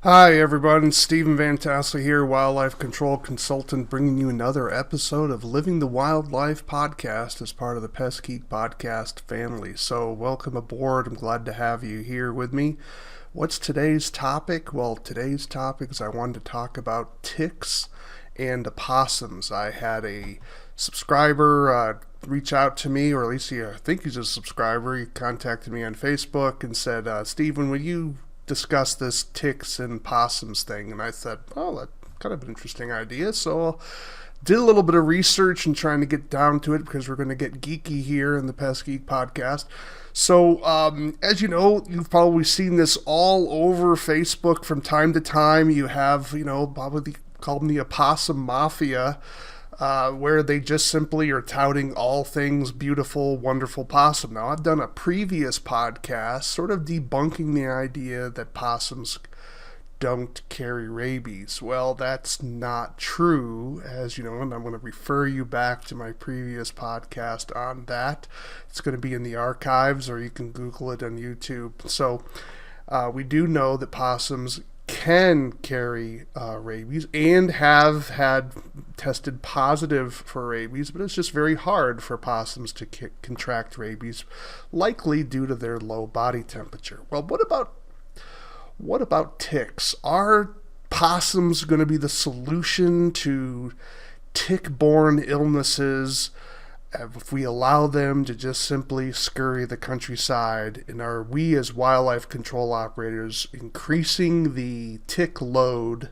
Hi everyone, Stephen Vantassel here, wildlife control consultant, bringing you another episode of Living the Wildlife podcast as part of the Pest Geek podcast family. So welcome aboard, I'm glad to have you here with me. What's today's topic? Well, today's topic is I wanted to talk about ticks and opossums. I had a subscriber reach out to me, or at least I think he's a subscriber. He contacted me on Facebook and said, Stephen, would you discuss this ticks and possums thing? And I said, oh, that's kind of an interesting idea. So did a little bit of research and trying to get down to it because we're going to get geeky here in the Pest Geek podcast. So as you know, you've probably seen this all over Facebook from time to time. You have, probably call them the opossum mafia, where they just simply are touting all things beautiful, wonderful possum. Now, I've done a previous podcast sort of debunking the idea that possums don't carry rabies. Well, that's not true, as you know, and I'm going to refer you back to my previous podcast on that. It's going to be in the archives, or you can Google it on YouTube. So we do know that possums can carry rabies and have had tested positive for rabies, but it's just very hard for possums to contract rabies, likely due to their low body temperature. Well, what about ticks? Are possums going to be the solution to tick-borne illnesses if we allow them to just simply scurry the countryside? And are we as wildlife control operators increasing the tick load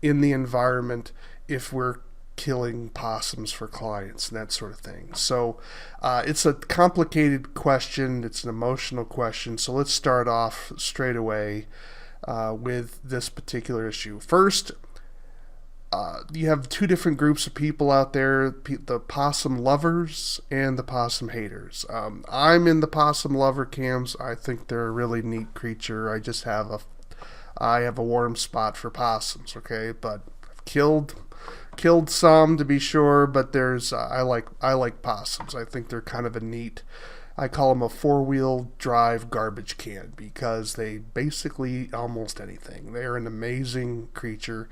in the environment if we're killing possums for clients and that sort of thing? So it's a complicated question. It's an emotional question. So let's start off straight away with this particular issue. First, you have two different groups of people out there, the possum lovers and the possum haters. I'm in the possum lover camps. I think they're a really neat creature. I have a warm spot for possums, okay? But I've killed some, to be sure, but I like possums. I think they're kind of a neat, I call them a four-wheel drive garbage can, because they basically eat almost anything. They're an amazing creature.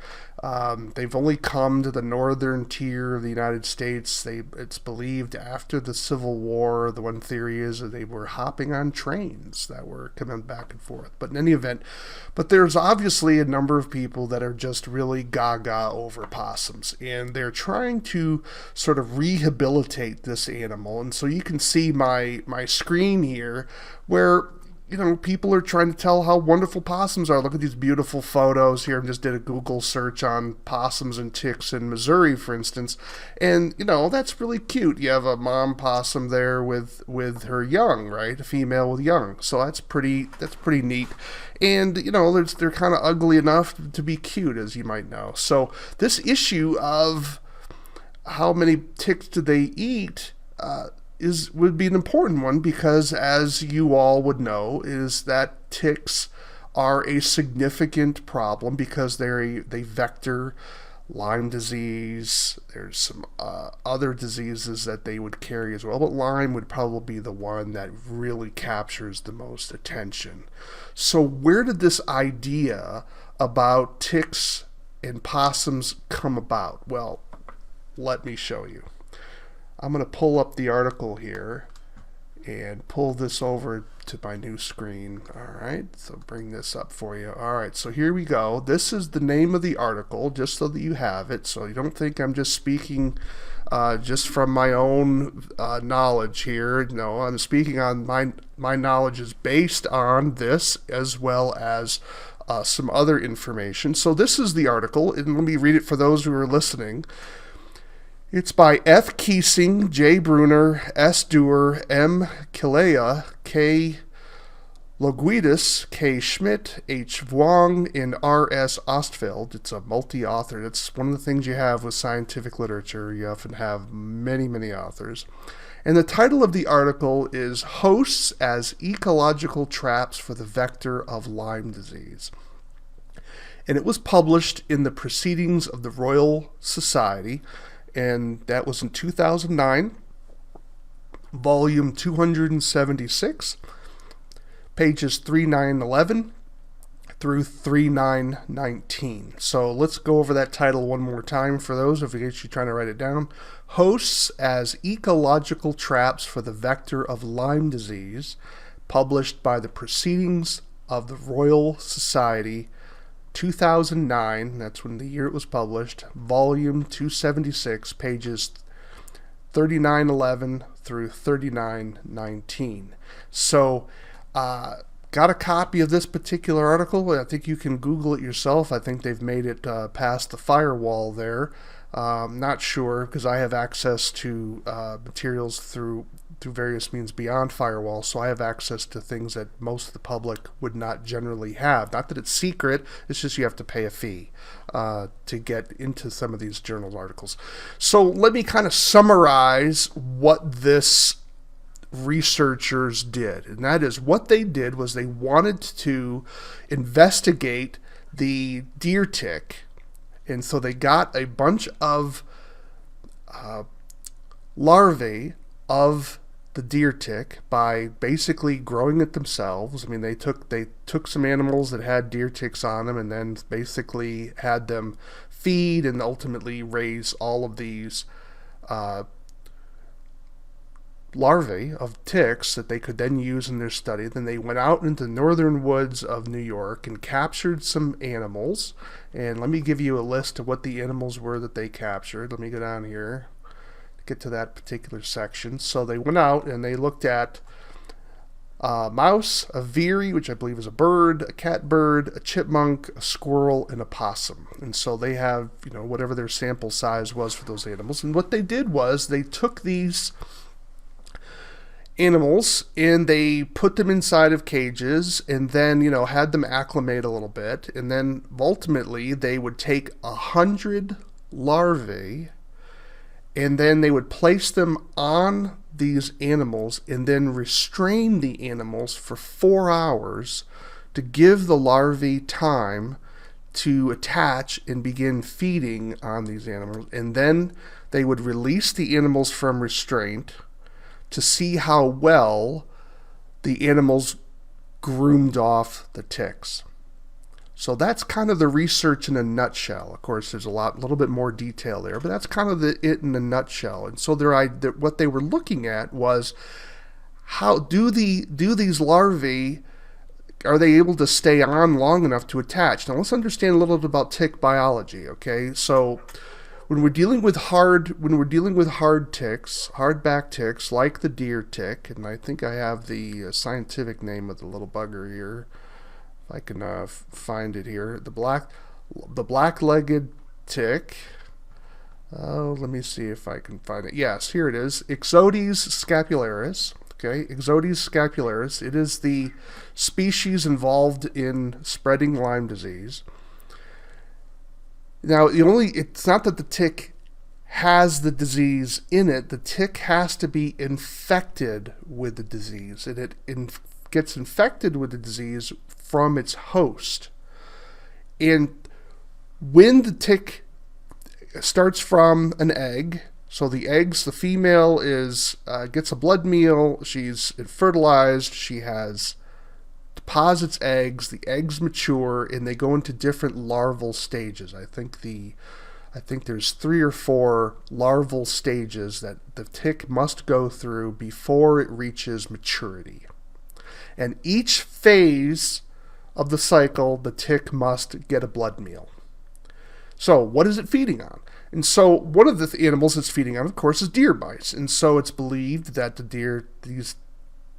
They've only come to the northern tier of the United States. It's believed after the Civil War, the one theory is that they were hopping on trains that were coming back and forth. But in any event, there's obviously a number of people that are just really gaga over possums, and they're trying to sort of rehabilitate this animal. And so you can see my screen here where people are trying to tell how wonderful possums are. Look at these beautiful photos here. I just did a Google search on possums and ticks in Missouri, for instance, and that's really cute. You have a mom possum there with her young, right? A female with young. So that's pretty neat. And they're kind of ugly enough to be cute, as you might know. So this issue of how many ticks do they eat would be an important one, because as you all would know, is that ticks are a significant problem because they vector Lyme disease. There's some other diseases that they would carry as well, but Lyme would probably be the one that really captures the most attention. So where did this idea about ticks and possums come about? Well, let me show you. I'm going to pull up the article here and pull this over to my new screen. All right, so bring this up for you. All right, so here we go. This is the name of the article, just so that you have it, so you don't think I'm just speaking just from my own knowledge here. No, I'm speaking on my knowledge is based on this, as well as some other information. So this is the article, and let me read it for those who are listening. It's by F. Keesing, J. Brunner, S. Duerr, M. Killilea, K. LoGiudice, K. Schmidt, H. Vuong, and R. S. Ostfeld. It's a multi-author. That's one of the things you have with scientific literature. You often have many, many authors. And the title of the article is Hosts as Ecological Traps for the Vector of Lyme Disease. And it was published in the Proceedings of the Royal Society, and that was in 2009, volume 276, pages 3911 through 3919. So let's go over that title one more time for those of you trying to write it down. Hosts as Ecological Traps for the Vector of Lyme Disease, published by the Proceedings of the Royal Society, 2009, that's when the year it was published, volume 276, pages 3911 through 3919. So, got a copy of this particular article. I think you can Google it yourself. I think they've made it past the firewall there. Not sure, because I have access to materials through various means beyond firewall, so I have access to things that most of the public would not generally have. Not that it's secret, it's just you have to pay a fee to get into some of these journal articles. So let me kind of summarize what this researchers did, and that is what they did was they wanted to investigate the deer tick, and so they got a bunch of larvae of the deer tick by basically growing it themselves. I mean, they took some animals that had deer ticks on them and then basically had them feed and ultimately raise all of these larvae of ticks that they could then use in their study. Then they went out into the northern woods of New York and captured some animals. And let me give you a list of what the animals were that they captured. Let me go down here to get to that particular section. So they went out and they looked at a mouse, a veery, which I believe is a bird, a catbird, a chipmunk, a squirrel, and a possum. And so they have, whatever their sample size was for those animals. And what they did was they took these animals and they put them inside of cages and then had them acclimate a little bit, and then ultimately they would take 100 larvae and then they would place them on these animals and then restrain the animals for 4 hours to give the larvae time to attach and begin feeding on these animals. And then they would release the animals from restraint to see how well the animals groomed off the ticks. So that's kind of the research in a nutshell. Of course, there's a little bit more detail there, but that's kind of it in a nutshell. And so what they were looking at was how do these larvae, are they able to stay on long enough to attach? Now let's understand a little bit about tick biology. Okay, so when we're dealing with hard ticks, hardback ticks like the deer tick, and I think I have the scientific name of the little bugger here, if I can find it here, the black-legged tick. Oh, let me see if I can find it. Yes, here it is, Ixodes scapularis. Okay, Ixodes scapularis. It is the species involved in spreading Lyme disease. Now, it's not that the tick has the disease in it. The tick has to be infected with the disease, and it gets infected with the disease from its host. And when the tick starts from an egg, so the female gets a blood meal, she's fertilized, she deposits eggs, the eggs mature, and they go into different larval stages. I think there's 3 or 4 larval stages that the tick must go through before it reaches maturity. And each phase of the cycle, the tick must get a blood meal. So what is it feeding on? And so one of the animals it's feeding on, of course, is deer mice. And so it's believed that these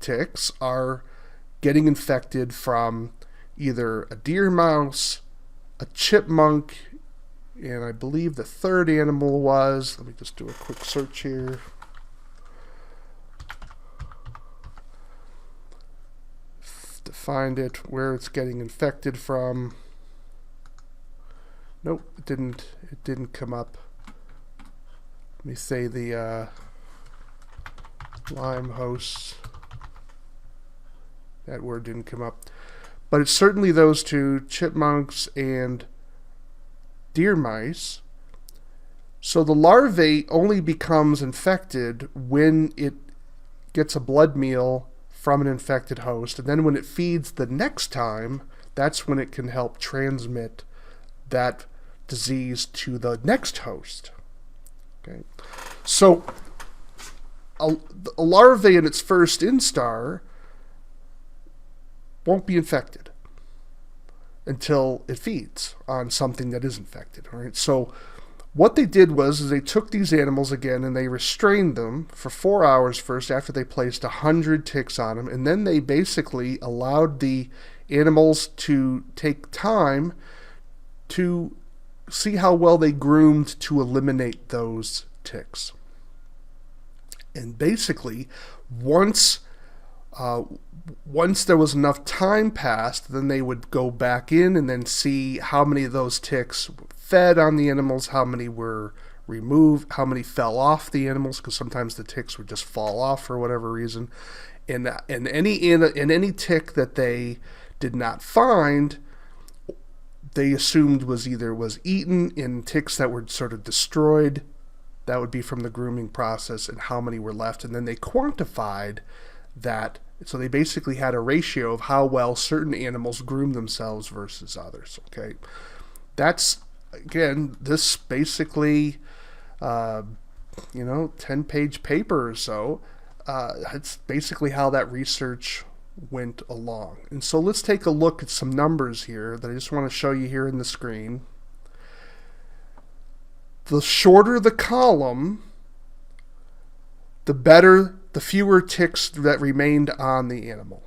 ticks are getting infected from either a deer mouse, a chipmunk, and I believe the third animal was, let me just do a quick search here. To find it, where it's getting infected from. Nope, it didn't come up. Let me say the Lyme hosts. That word didn't come up. But it's certainly those two, chipmunks and deer mice. So the larvae only becomes infected when it gets a blood meal from an infected host. And then when it feeds the next time, that's when it can help transmit that disease to the next host. Okay, so a larvae in its first instar won't be infected until it feeds on something that is infected. All right, so what they did was they took these animals again and they restrained them for 4 hours first after they placed 100 ticks on them, and then they basically allowed the animals to take time to see how well they groomed to eliminate those ticks. And basically, once there was enough time passed, then they would go back in and then see how many of those ticks fed on the animals, how many were removed, how many fell off the animals, because sometimes the ticks would just fall off for whatever reason. And any tick that they did not find, they assumed was eaten in ticks that were sort of destroyed. That would be from the grooming process, and how many were left. And then they quantified that. So they basically had a ratio of how well certain animals groom themselves versus others. Okay, that's, again, this basically, 10-page paper or so. It's basically how that research went along. And so let's take a look at some numbers here that I just want to show you here in the screen. The shorter the column, the fewer ticks that remained on the animal.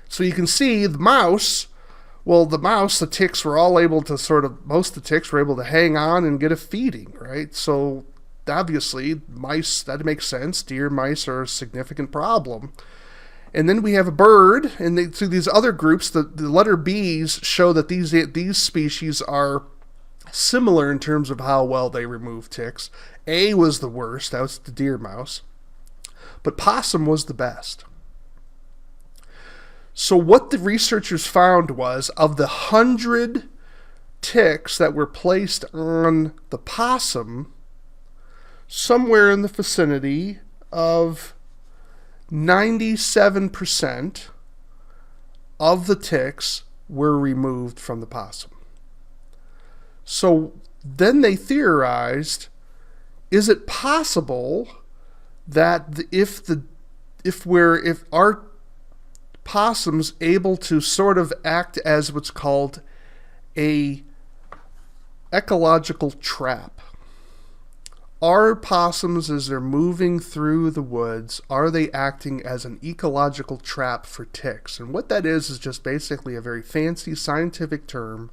So you can see the ticks were all able to most of the ticks were able to hang on and get a feeding, right? So obviously mice, that makes sense. Deer, mice are a significant problem. And then we have a bird, and so these other groups, the letter B's show that these species are similar in terms of how well they remove ticks. A was the worst, that was the deer mouse. But possum was the best. So what the researchers found was, of the 100 ticks that were placed on the possum, somewhere in the vicinity of 97% of the ticks were removed from the possum. So then they theorized, is it possible that if our possum's able to sort of act as what's called a ecological trap? Are possums, as they're moving through the woods, are they acting as an ecological trap for ticks? And what that is just basically a very fancy scientific term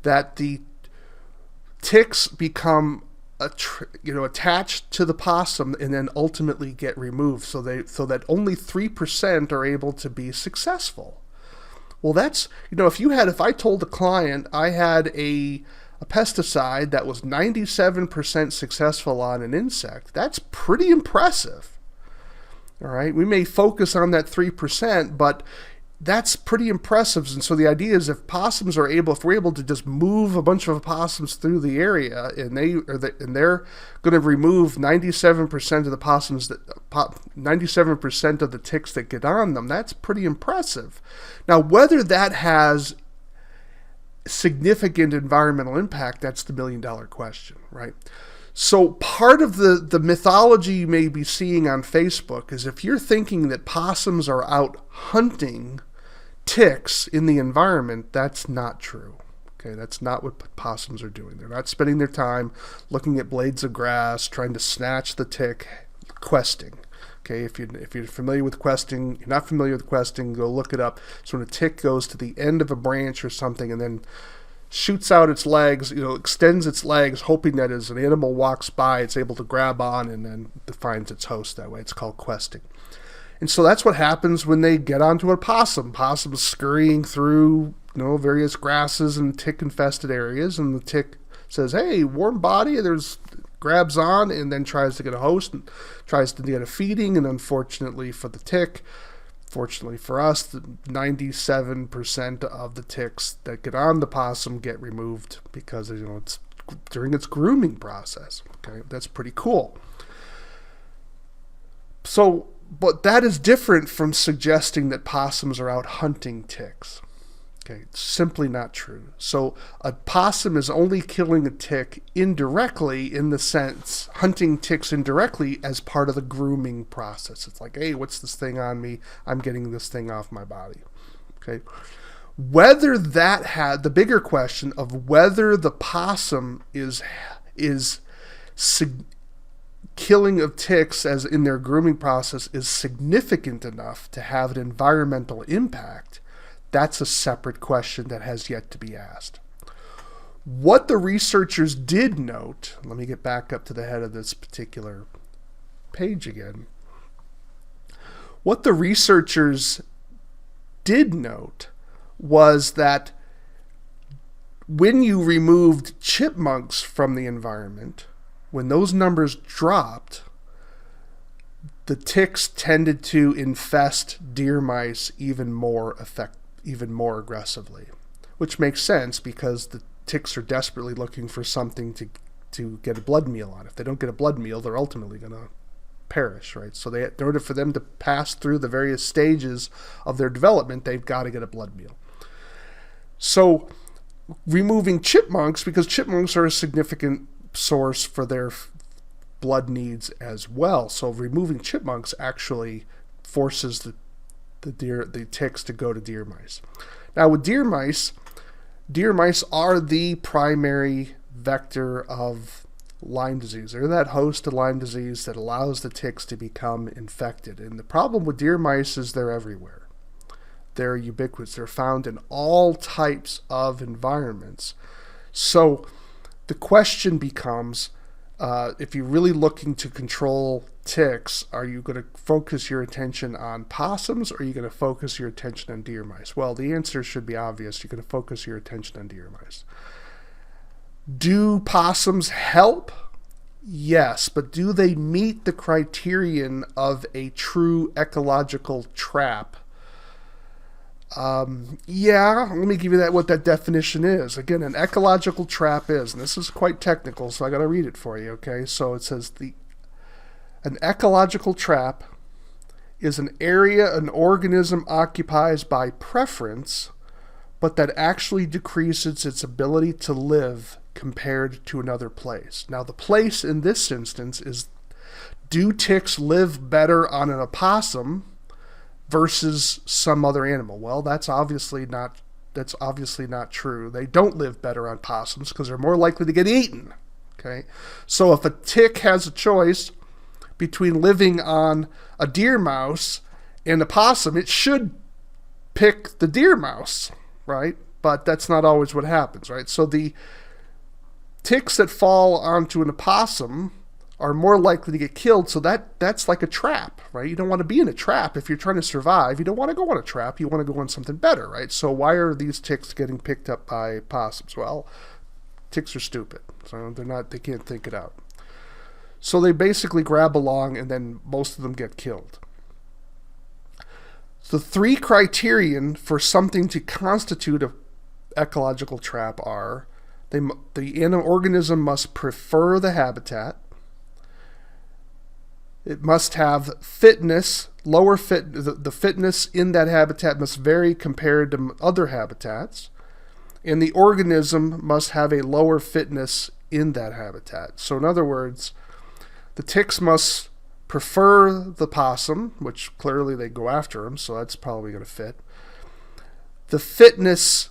that the ticks become attached to the possum and then ultimately get removed, so that only 3% are able to be successful. Well, that's, if I told a client I had a pesticide that was 97% successful on an insect, that's pretty impressive. All right, we may focus on that 3%, but that's pretty impressive. And so the idea is, if we're able to just move a bunch of opossums through the area, and they're going to remove 97% of the possums, 97% of the ticks that get on them, that's pretty impressive. Now, whether that has significant environmental impact, that's the $1 million question, right? So part of the mythology you may be seeing on Facebook is, if you're thinking that possums are out hunting ticks in the environment, that's not true. Okay, that's not what possums are doing. They're not spending their time looking at blades of grass, trying to snatch the tick, questing. Okay, if you're familiar with questing, you're not familiar with questing, go look it up. So when a tick goes to the end of a branch or something and then shoots out its legs, extends its legs, hoping that as an animal walks by, it's able to grab on and then finds its host that way. It's called questing. And so that's what happens when they get onto a possum. Possums scurrying through, various grasses and tick-infested areas, and the tick says, "Hey, warm body," grabs on and then tries to get a host and tries to get a feeding, and unfortunately for the tick, fortunately for us, 97% of the ticks that get on the possum get removed because it's during its grooming process. Okay, that's pretty cool. So, but that is different from suggesting that possums are out hunting ticks. Okay, it's simply not true. So a possum is only killing a tick indirectly, in the sense, hunting ticks indirectly as part of the grooming process. It's like, hey, what's this thing on me? I'm getting this thing off my body. Okay. Whether that had the bigger question of whether the possum is killing of ticks as in their grooming process is significant enough to have an environmental impact, that's a separate question that has yet to be asked. What the researchers did note, let me get back up to the head of this particular page again. What the researchers did note was that when you removed chipmunks from the environment, when those numbers dropped, the ticks tended to infest deer mice even more aggressively, which makes sense because the ticks are desperately looking for something to get a blood meal on. If they don't get a blood meal, they're ultimately going to perish, right? So in order for them to pass through the various stages of their development, they've got to get a blood meal. So removing chipmunks, because chipmunks are a significant source for their blood needs as well. So removing chipmunks actually forces the ticks to go to deer mice. Now with deer mice are the primary vector of Lyme disease. They're that host to Lyme disease that allows the ticks to become infected. And the problem with deer mice is they're everywhere. They're ubiquitous. They're found in all types of environments. So the question becomes, if you're really looking to control ticks, are you going to focus your attention on possums, or are you going to focus your attention on deer mice? Well, the answer should be obvious. You're going to focus your attention on deer mice. Do possums help? Yes, but do they meet the criterion of a true ecological trap? Yeah, let me give you what that definition is. Again, an ecological trap is, and this is quite technical, so I got to read it for you, okay? So it says an ecological trap is an area an organism occupies by preference, but that actually decreases its ability to live compared to another place. Now, the place in this instance is, do ticks live better on an opossum versus some other animal? Well, that's obviously not true. They don't live better on possums because they're more likely to get eaten. Okay? So if a tick has a choice between living on a deer mouse and a possum, it should pick the deer mouse, right? But that's not always what happens, right? So the ticks that fall onto an opossum are more likely to get killed, so that's like a trap, right? You don't want to be in a trap if you're trying to survive. You don't want to go on a trap. You want to go on something better, right? So why are these ticks getting picked up by possums? Well, ticks are stupid, so they can't think it out. So they basically grab along, and then most of them get killed. The three criterion for something to constitute an ecological trap are: the organism must prefer the habitat. It must have fitness, the fitness in that habitat must vary compared to other habitats, and the organism must have a lower fitness in that habitat. So in other words, the ticks must prefer the possum, which clearly they go after them, so that's probably going to fit. The fitness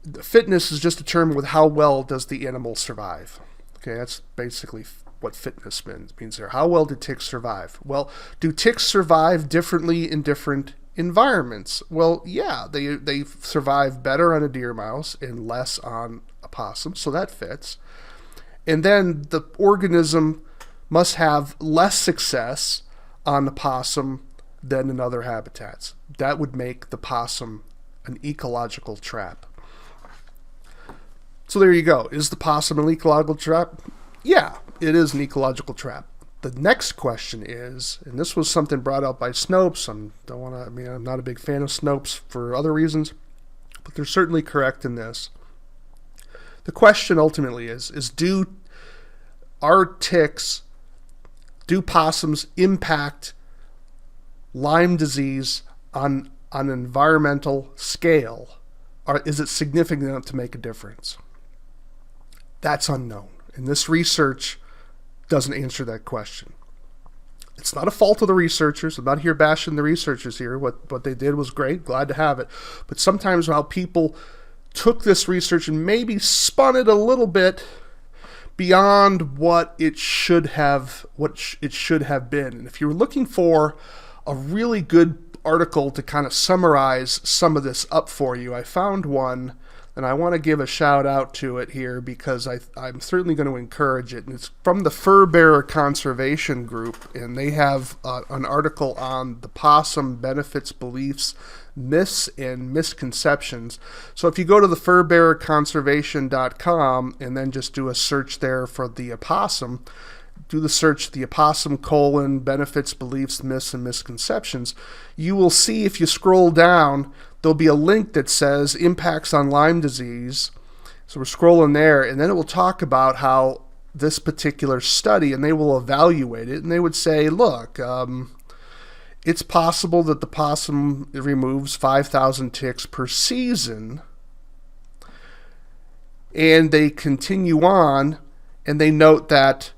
is just a term with how well does the animal survive. Okay, that's basically what fitness means there. How well do ticks survive? Well, do ticks survive differently in different environments? Well, yeah, they survive better on a deer mouse and less on a possum, so that fits. And then the organism must have less success on the possum than in other habitats. That would make the possum an ecological trap. So there you go. Is the possum an ecological trap? Yeah, it is an ecological trap. The next question is, and this was something brought out by Snopes. I'm not a big fan of Snopes for other reasons, but they're certainly correct in this. The question ultimately is do possums impact Lyme disease on an environmental scale is it significant enough to make a difference? That's unknown. And this research doesn't answer that question. It's not a fault of the researchers. I'm not here bashing the researchers here. What they did was great. Glad to have it. But sometimes how people took this research and maybe spun it a little bit beyond what it should have been. And if you're looking for a really good article to kind of summarize some of this up for you, I found one, and I want to give a shout out to it here because I'm certainly going to encourage it. And it's from the Fur Bearer Conservation Group, and they have an article on the possum benefits, beliefs, myths, and misconceptions. So if you go to the furbearerconservation.com and then just do a search there for the opossum, do the search, the opossum : benefits, beliefs, myths, and misconceptions, you will see, if you scroll down, there'll be a link that says impacts on Lyme disease. So we're scrolling there, and then it will talk about how this particular study, and they will evaluate it, and they would say, look, it's possible that the possum removes 5,000 ticks per season. And they continue on, and they note that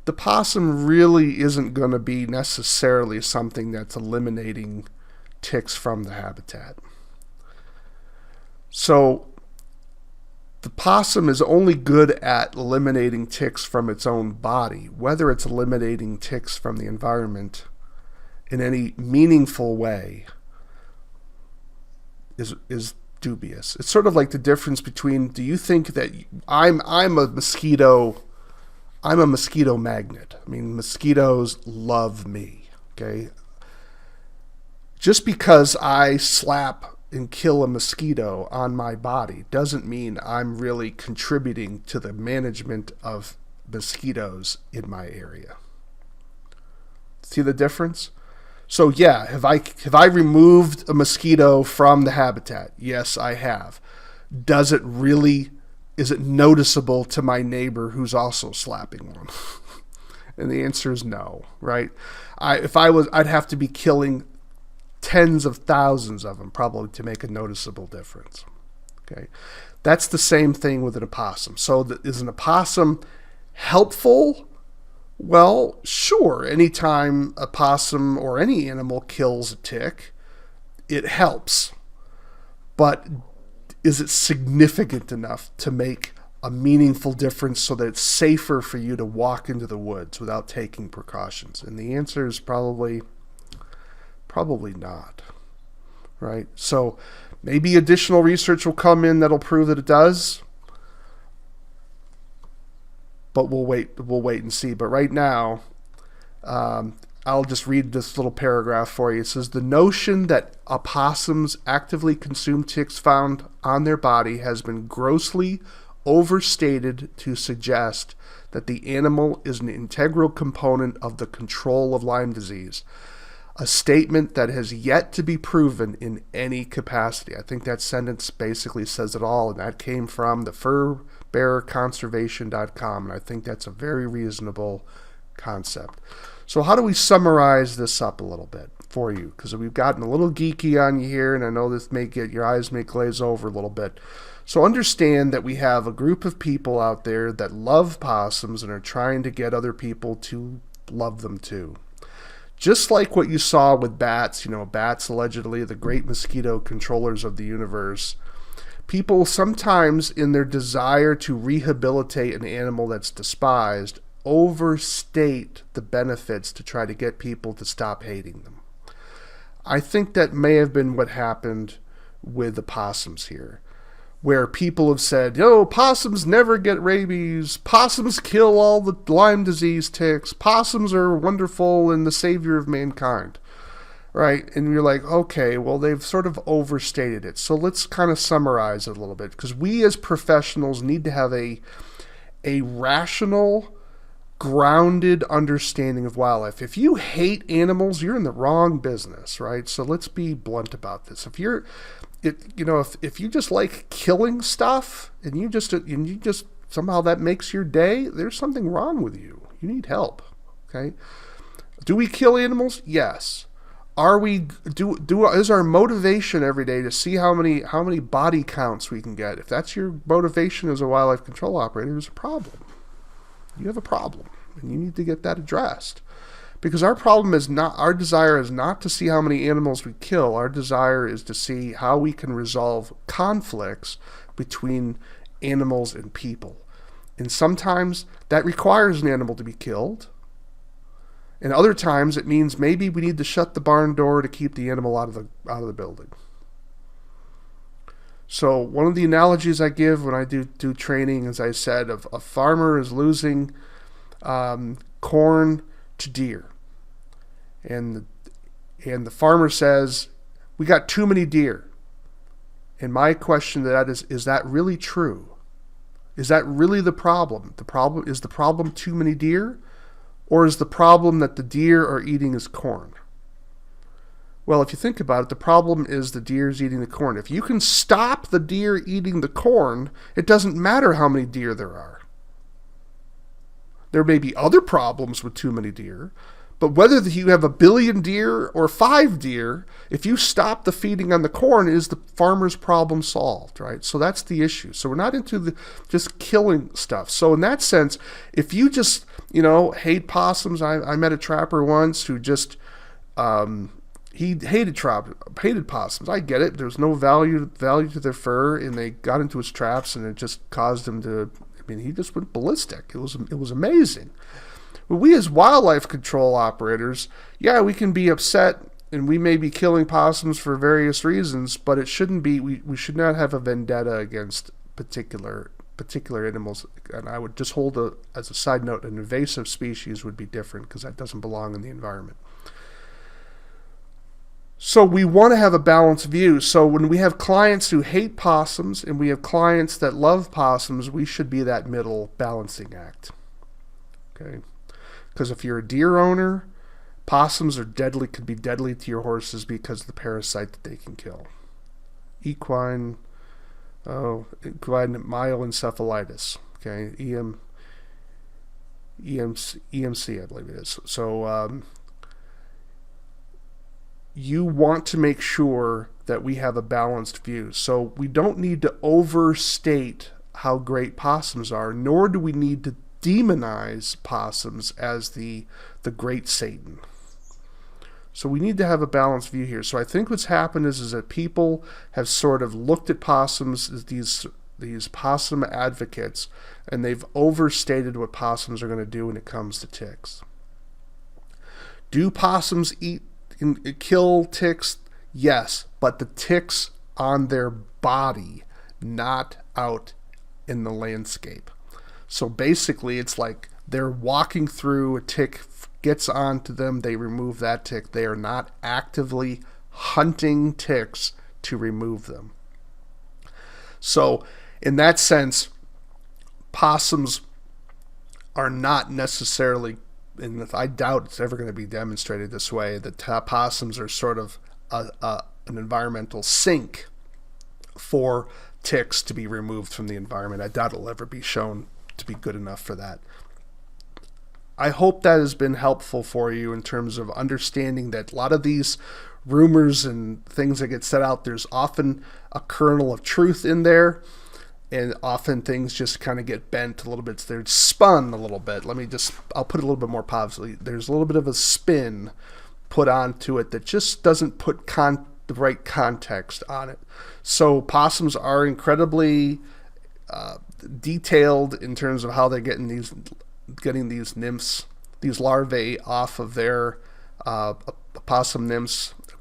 the possum really isn't going to be necessarily something that's eliminating ticks from the habitat. So the possum is only good at eliminating ticks from its own body. Whether it's eliminating ticks from the environment in any meaningful way is dubious. It's sort of like the difference between, do you think that I'm a mosquito magnet. I mean, mosquitoes love me, okay? Just because I slap and kill a mosquito on my body doesn't mean I'm really contributing to the management of mosquitoes in my area. See the difference? So yeah, have I removed a mosquito from the habitat? Yes, I have. Is it noticeable to my neighbor who's also slapping one? And the answer is no, right? I'd have to be killing tens of thousands of them probably to make a noticeable difference. Okay, that's the same thing with an opossum. So is an opossum helpful? Well, sure. Anytime a possum or any animal kills a tick, it helps. But is it significant enough to make a meaningful difference so that it's safer for you to walk into the woods without taking precautions? And the answer is probably not, right? So maybe additional research will come in that'll prove that it does, but we'll wait and see. But right now, I'll just read this little paragraph for you. It says, the notion that opossums actively consume ticks found on their body has been grossly overstated to suggest that the animal is an integral component of the control of Lyme disease, a statement that has yet to be proven in any capacity. I think that sentence basically says it all, and that came from the furbearerconservation.com, and I think that's a very reasonable concept. So how do we summarize this up a little bit for you? Because we've gotten a little geeky on you here, and I know this may get your eyes may glaze over a little bit. So understand that we have a group of people out there that love possums and are trying to get other people to love them too. Just like what you saw with bats, bats allegedly the great mosquito controllers of the universe. People sometimes, in their desire to rehabilitate an animal that's despised, overstate the benefits to try to get people to stop hating them. I think that may have been what happened with the possums here, where people have said, possums never get rabies, possums kill all the Lyme disease ticks, possums are wonderful and the savior of mankind, right? And you're like, okay, well, they've sort of overstated it. So let's kind of summarize it a little bit, because we as professionals need to have a rational, grounded understanding of wildlife. If you hate animals, you're in the wrong business, right? So let's be blunt about this. If you just like killing stuff and you just somehow that makes your day, there's something wrong with you. You need help. Okay. Do we kill animals? Yes. Are we is our motivation every day to see how many body counts we can get? If that's your motivation as a wildlife control operator, there's a problem. You have a problem, and you need to get that addressed. Because our desire is not to see how many animals we kill. Our desire is to see how we can resolve conflicts between animals and people. And sometimes that requires an animal to be killed. And other times it means maybe we need to shut the barn door to keep the animal out of the building. So one of the analogies I give when I do training, as I said, of a farmer is losing corn to deer. And the farmer says, we got too many deer. And my question to that is that really true? Is that really the problem? Is the problem too many deer? Or is the problem that the deer are eating his corn? Well, if you think about it, the problem is the deer's eating the corn. If you can stop the deer eating the corn, it doesn't matter how many deer there are. There may be other problems with too many deer, but whether you have 1 billion deer or 5 deer, if you stop the feeding on the corn, is the farmer's problem solved, right? So that's the issue. So we're not into just killing stuff. So in that sense, if you just, hate possums, I met a trapper once who just, he hated possums. I get it. There's no value to their fur, and they got into his traps, and it just caused him to, he just went ballistic. It was amazing. But we as wildlife control operators, we can be upset, and we may be killing possums for various reasons, but it shouldn't be, we should not have a vendetta against particular animals. And I would just hold as a side note, an invasive species would be different because that doesn't belong in the environment. So we want to have a balanced view. So when we have clients who hate possums and we have clients that love possums, we should be that middle balancing act. Okay? Because if you're a deer owner, possums could be deadly to your horses because of the parasite that they can kill. Equine myoencephalitis. Okay, EMC, I believe it is. So you want to make sure that we have a balanced view. So we don't need to overstate how great possums are, nor do we need to demonize possums as the great Satan. So we need to have a balanced view here. So I think what's happened is that people have sort of looked at possums as these possum advocates, and they've overstated what possums are going to do when it comes to ticks. Do possums kill ticks? Yes, but the ticks on their body, not out in the landscape. So basically, it's like they're walking through, a tick gets onto them, they remove that tick. They are not actively hunting ticks to remove them. So in that sense, possums are not necessarily, and I doubt it's ever going to be demonstrated this way, that possums are sort of an environmental sink for ticks to be removed from the environment. I doubt it'll ever be shown to be good enough for that. I hope that has been helpful for you in terms of understanding that a lot of these rumors and things that get set out, there's often a kernel of truth in there, and often things just kind of get bent a little bit. So they're spun a little bit. I'll put it a little bit more positively. There's a little bit of a spin put onto it that just doesn't put the right context on it. So possums are incredibly detailed in terms of how they're getting these nymphs, these larvae off of their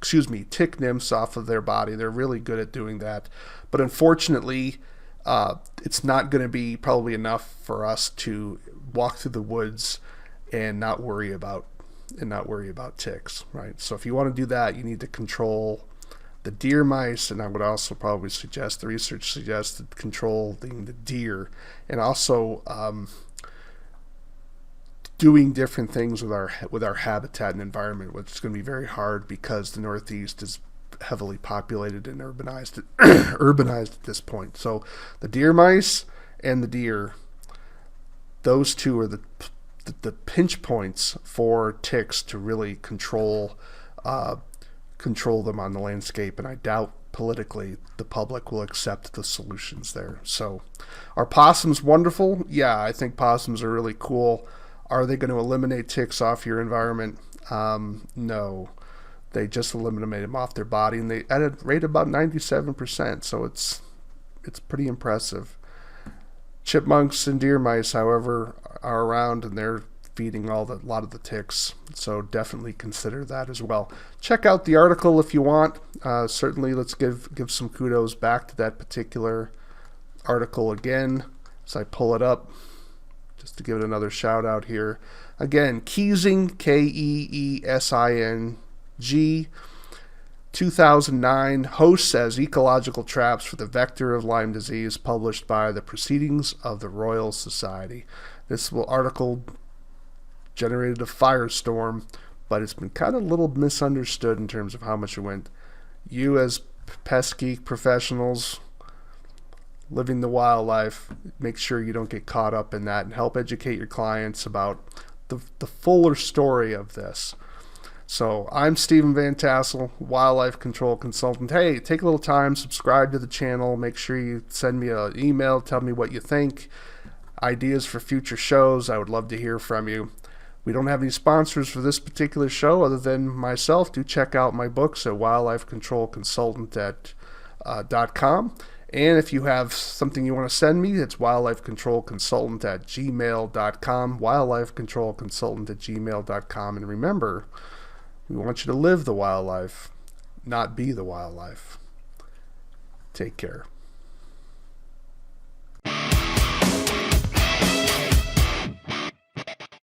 tick nymphs off of their body. They're really good at doing that. But unfortunately, it's not going to be probably enough for us to walk through the woods and not worry about ticks, right? So if you want to do that, you need to control the deer mice, and I would also probably suggest, the research suggests, controlling the deer, and also doing different things with our habitat and environment, which is going to be very hard because the Northeast is heavily populated and urbanized at this point. So the deer mice and the deer, those two are the pinch points for ticks to really control control them on the landscape, and I doubt politically the public will accept the solutions there. So are possums wonderful? Yeah, I think possums are really cool. Are they going to eliminate ticks off your environment? No. They just eliminate them off their body, and they at a rate of about 97%, so it's pretty impressive. Chipmunks and deer mice, however, are around, and they're feeding a lot of the ticks, so definitely consider that as well. Check out the article if you want. Certainly, let's give some kudos back to that particular article again as I pull it up, just to give it another shout out here. Again, Keesing, Keesing, 2009, host says ecological traps for the vector of Lyme disease, published by the Proceedings of the Royal Society. This article generated a firestorm, but it's been kind of a little misunderstood in terms of how much it went. You as pest geek professionals living the wildlife, make sure you don't get caught up in that, and help educate your clients about the fuller story of this. So I'm Stephen Vantassel, wildlife control consultant. Hey, take a little time, subscribe to the channel, make sure you send me an email, tell me what you think, ideas for future shows. I would love to hear from you. We don't have any sponsors for this particular show other than myself. Do check out my books at wildlifecontrolconsultant.com. And if you have something you want to send me, it's wildlifecontrolconsultant@gmail.com, wildlifecontrolconsultant@gmail.com. And remember, we want you to live the wildlife, not be the wildlife. Take care.